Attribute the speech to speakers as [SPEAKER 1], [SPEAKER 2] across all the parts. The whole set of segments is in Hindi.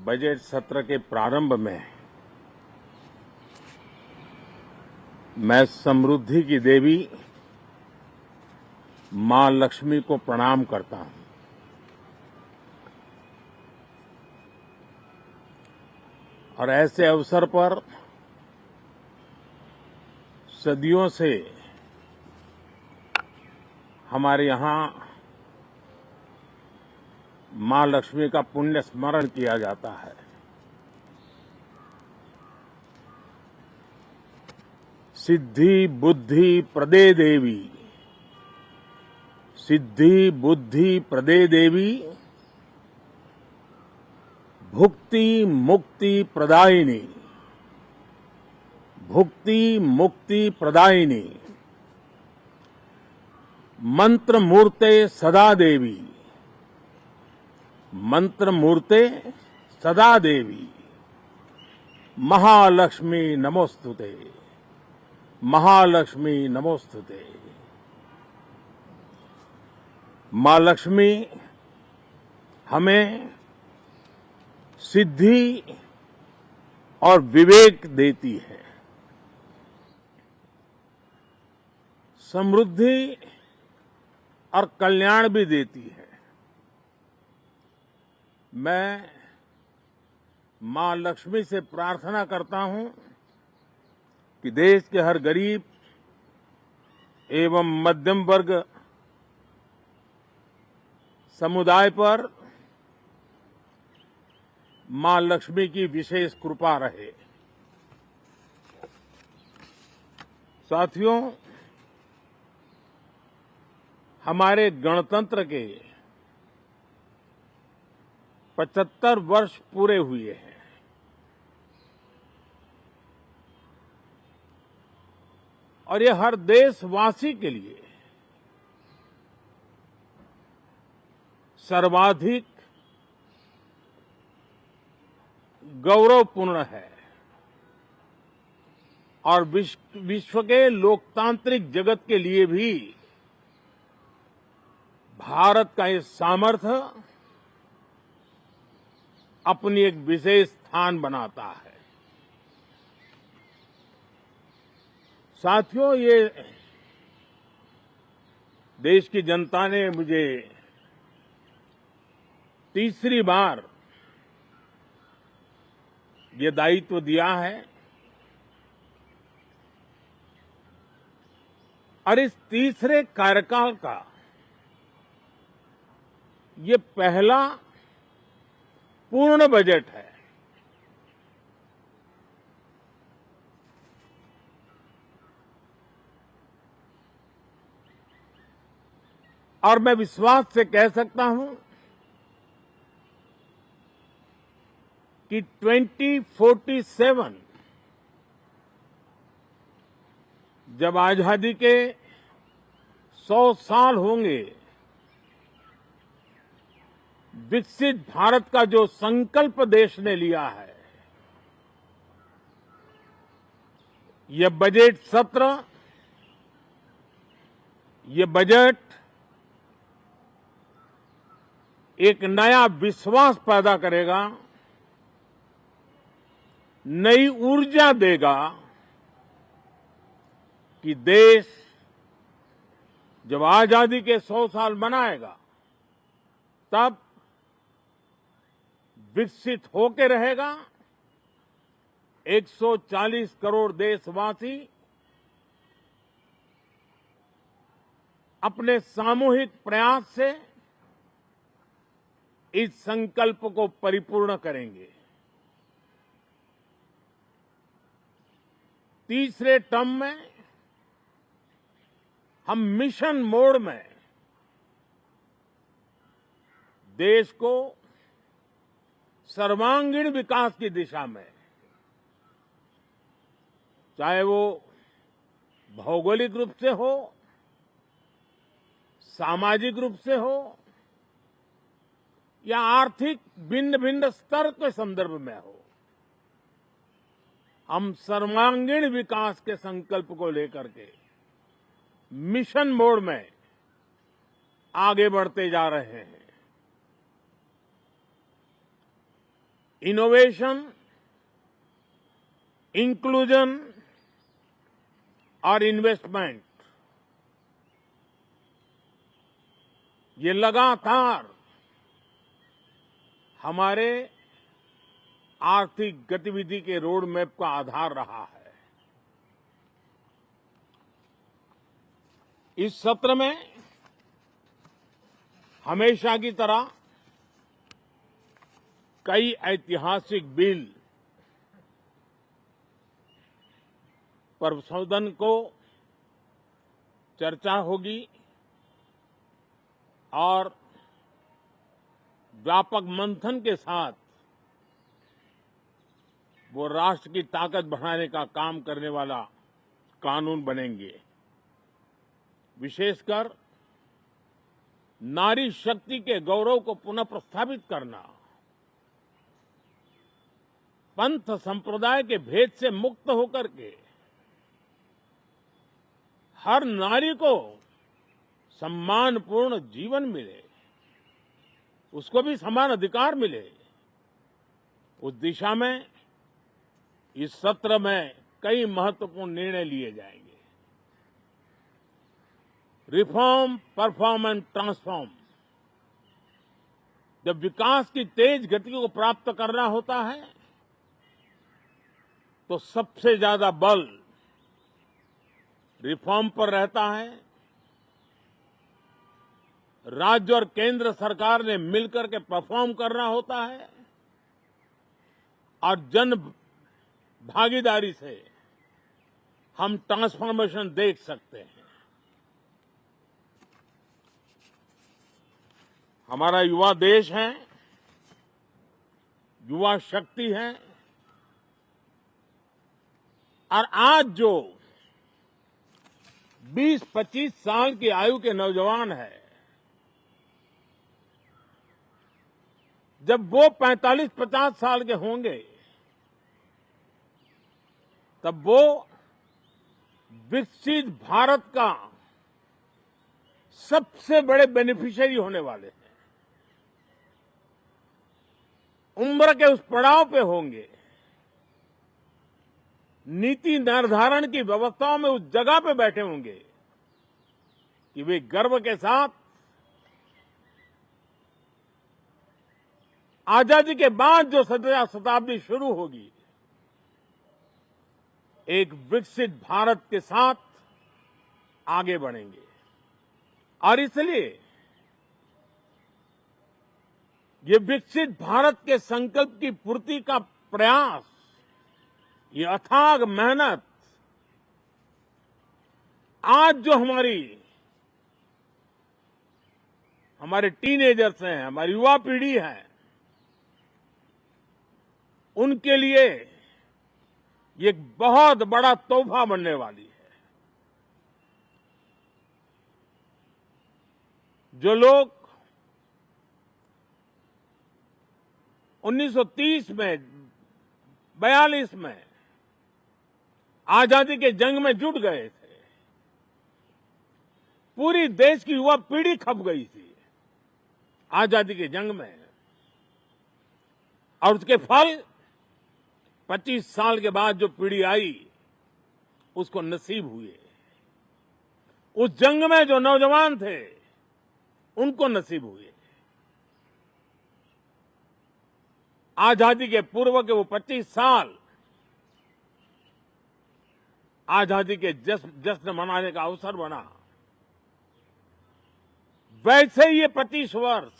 [SPEAKER 1] बजट सत्र के प्रारंभ में मैं समृद्धि की देवी मां लक्ष्मी को प्रणाम करता हूं। और ऐसे अवसर पर सदियों से हमारे यहां मां लक्ष्मी का पुण्य स्मरण किया जाता है। सिद्धि बुद्धि प्रदे देवी, सिद्धि बुद्धि प्रदे देवी, भुक्ति मुक्ति प्रदायिनी, भुक्ति मुक्ति प्रदायिनी, मंत्र मूर्ते सदा देवी, मंत्र मूर्ते सदा देवी, महालक्ष्मी नमोस्तुते, महालक्ष्मी नमोस्तुते। मां लक्ष्मी हमें सिद्धि और विवेक देती है, समृद्धि और कल्याण भी देती है। मैं मां लक्ष्मी से प्रार्थना करता हूं कि देश के हर गरीब एवं मध्यम वर्ग समुदाय पर मां लक्ष्मी की विशेष कृपा रहे। साथियों, हमारे गणतंत्र के 75 वर्ष पूरे हुए हैं। और ये हर देशवासी के लिए सर्वाधिक गौरवपूर्ण है और विश्व के लोकतांत्रिक जगत के लिए भी भारत का ये सामर्थ्य अपनी एक विशेष स्थान बनाता है। साथियों, ये देश की जनता ने मुझे तीसरी बार ये दायित्व दिया है और इस तीसरे कार्यकाल का ये पहला पूर्ण बजट है। और मैं विश्वास से कह सकता हूं कि 2047 जब आजादी के 100 साल होंगे, विकसित भारत का जो संकल्प देश ने लिया है, यह बजट सत्र, ये बजट एक नया विश्वास पैदा करेगा, नई ऊर्जा देगा कि देश जब आजादी के 100 साल मनाएगा तब विकसित होकर रहेगा। 140 करोड़ देशवासी अपने सामूहिक प्रयास से इस संकल्प को परिपूर्ण करेंगे। तीसरे टर्म में हम मिशन मोड में देश को सर्वांगीण विकास की दिशा में, चाहे वो भौगोलिक रूप से हो, सामाजिक रूप से हो या आर्थिक भिन्न भिन्न स्तर के संदर्भ में हो, हम सर्वांगीण विकास के संकल्प को लेकर के मिशन मोड में आगे बढ़ते जा रहे हैं। इनोवेशन, इंक्लूजन और इन्वेस्टमेंट, ये लगातार हमारे आर्थिक गतिविधि के रोड मैप का आधार रहा है। इस सत्र में हमेशा की तरह कई ऐतिहासिक बिल पर सदन को चर्चा होगी और व्यापक मंथन के साथ वो राष्ट्र की ताकत बढ़ाने का काम करने वाला कानून बनेंगे। विशेषकर नारी शक्ति के गौरव को पुनः प्रस्थापित करना, पंथ संप्रदाय के भेद से मुक्त होकर के हर नारी को सम्मानपूर्ण जीवन मिले, उसको भी समान अधिकार मिले, उस दिशा में इस सत्र में कई महत्वपूर्ण निर्णय लिए जाएंगे। Reform, perform and transform. जब विकास की तेज गति को प्राप्त करना होता है तो सबसे ज्यादा बल रिफॉर्म पर रहता है। राज्य और केंद्र सरकार ने मिलकर के परफॉर्म करना होता है और जन भागीदारी से हम ट्रांसफॉर्मेशन देख सकते हैं। हमारा युवा देश है, युवा शक्ति है और आज जो 20-25 साल की आयु के नौजवान है, जब वो 45-50 साल के होंगे तब वो विकसित भारत का सबसे बड़े बेनिफिशियरी होने वाले हैं। उम्र के उस पड़ाव पे होंगे, नीति निर्धारण की व्यवस्थाओं में उस जगह पे बैठे होंगे कि वे गर्व के साथ आजादी के बाद जो शताब्दी शुरू होगी, एक विकसित भारत के साथ आगे बढ़ेंगे। और इसलिए ये विकसित भारत के संकल्प की पूर्ति का प्रयास, ये अथाग मेहनत, आज जो हमारे टीनेजर्स हैं, हमारी युवा पीढ़ी है, उनके लिए ये एक बहुत बड़ा तोहफा बनने वाली है। जो लोग 1930 में, 42 में आजादी के जंग में जुट गए थे, पूरी देश की युवा पीढ़ी खप गई थी आजादी के जंग में, और उसके फल 25 साल के बाद जो पीढ़ी आई उसको नसीब हुए। उस जंग में जो नौजवान थे उनको नसीब हुए। आजादी के पूर्व के वो 25 साल आजादी के जश्न मनाने का अवसर बना। वैसे ही ये 25 वर्ष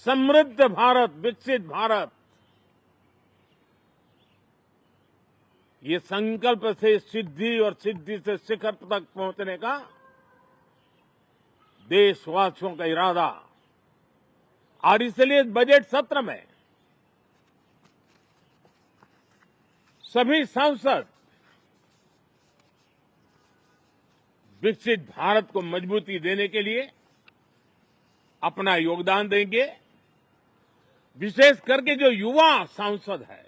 [SPEAKER 1] समृद्ध भारत, विकसित भारत, ये संकल्प से सिद्धि और सिद्धि से शिखर तक पहुंचने का देशवासियों का इरादा। और इसलिए बजट सत्र में सभी सांसद विकसित भारत को मजबूती देने के लिए अपना योगदान देंगे। विशेष करके जो युवा सांसद है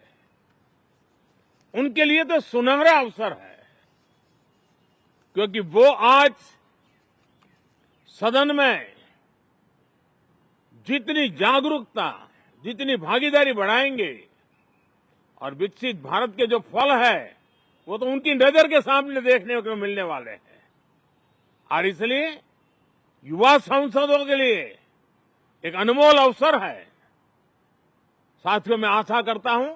[SPEAKER 1] उनके लिए तो सुनहरा अवसर है, क्योंकि वो आज सदन में जितनी जागरूकता, जितनी भागीदारी बढ़ाएंगे और विकसित भारत के जो फल है वो तो उनकी नजर के सामने देखने को मिलने वाले हैं। और इसलिए युवा सांसदों के लिए एक अनमोल अवसर है। साथियों, मैं आशा करता हूं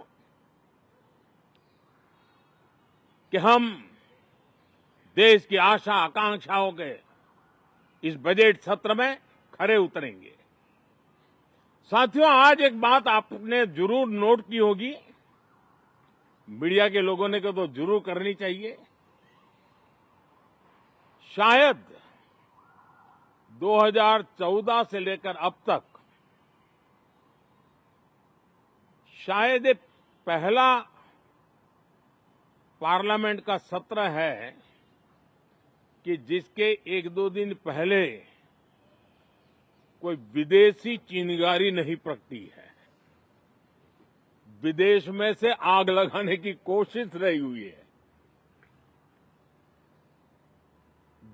[SPEAKER 1] कि हम देश की आशा आकांक्षाओं के इस बजट सत्र में खरे उतरेंगे। साथियों, आज एक बात आपने जरूर नोट की होगी, मीडिया के लोगों ने तो जरूर करनी चाहिए। शायद 2014 से लेकर अब तक शायद ये पहला पार्लियामेंट का सत्र है कि जिसके एक दो दिन पहले कोई विदेशी चिंगारी नहीं प्रगटी है। विदेश में से आग लगाने की कोशिश रही हुई है।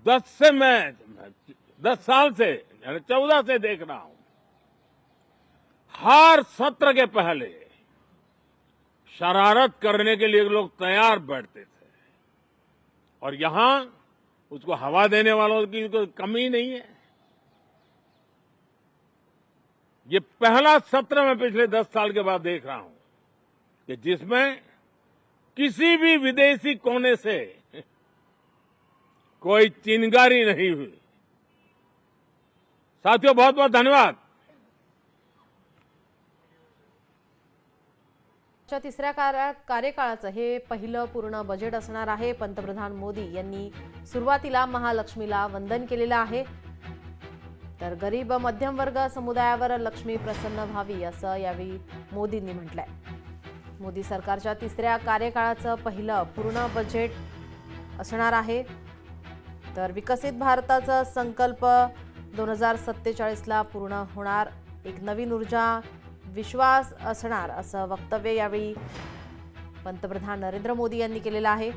[SPEAKER 1] 10 साल से 14 से देख रहा हूं, हर सत्र के पहले शरारत करने के लिए लोग तैयार बैठते थे और यहां उसको हवा देने वालों की कोई कमी नहीं है। ये पहला सत्र मैं पिछले 10 साल के बाद देख रहा हूं कि जिसमें किसी भी विदेशी कोने से कोई चिंगारी नहीं हुई। साथियों, बहुत बहुत धन्यवाद।
[SPEAKER 2] तिसऱ्या कार्यकाळाचं हे पहिलं पूर्ण बजेट असणार आहे। पंतप्रधान मोदी यांनी सुरुवातीला महालक्ष्मीला वंदन केलेलं आहे। तर गरीब मध्यम वर्ग समुदायावर लक्ष्मी प्रसन्न व्हावी असं यावेळी मोदींनी म्हटलंय। मोदी सरकारच्या तिसऱ्या कार्यकाळाचं पहिलं पूर्ण बजेट असणार आहे। तर विकसित भारताचा संकल्प 2047 ला पूर्ण होणार, एक नवीन ऊर्जा विश्वास असणार असं वक्तव्य यावेळी पंतप्रधान नरेंद्र मोदी यांनी केलेलं आहे।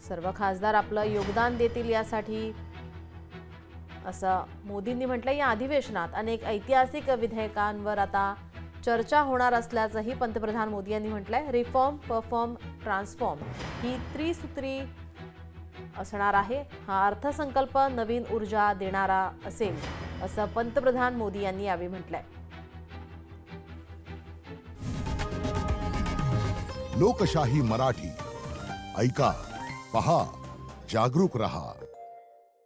[SPEAKER 2] सर्व खासदार आपलं योगदान देतील यासाठी असं मोदींनी म्हटलं। या अधिवेशनात अनेक ऐतिहासिक विधेयकांवर आता चर्चा होणार असल्याचंही पंतप्रधान मोदी यांनी म्हटलंय। रिफॉर्म, परफॉर्म, ट्रान्सफॉर्म ही त्रिसूत्री असणार आहे। हा अर्थसंकल्प नवीन ऊर्जा देणारा असेल असं पंतप्रधान मोदी यांनी यावेळी म्हटलंय।
[SPEAKER 3] लोकशाही मराठी ऐका, पहा, जागरूक रहा।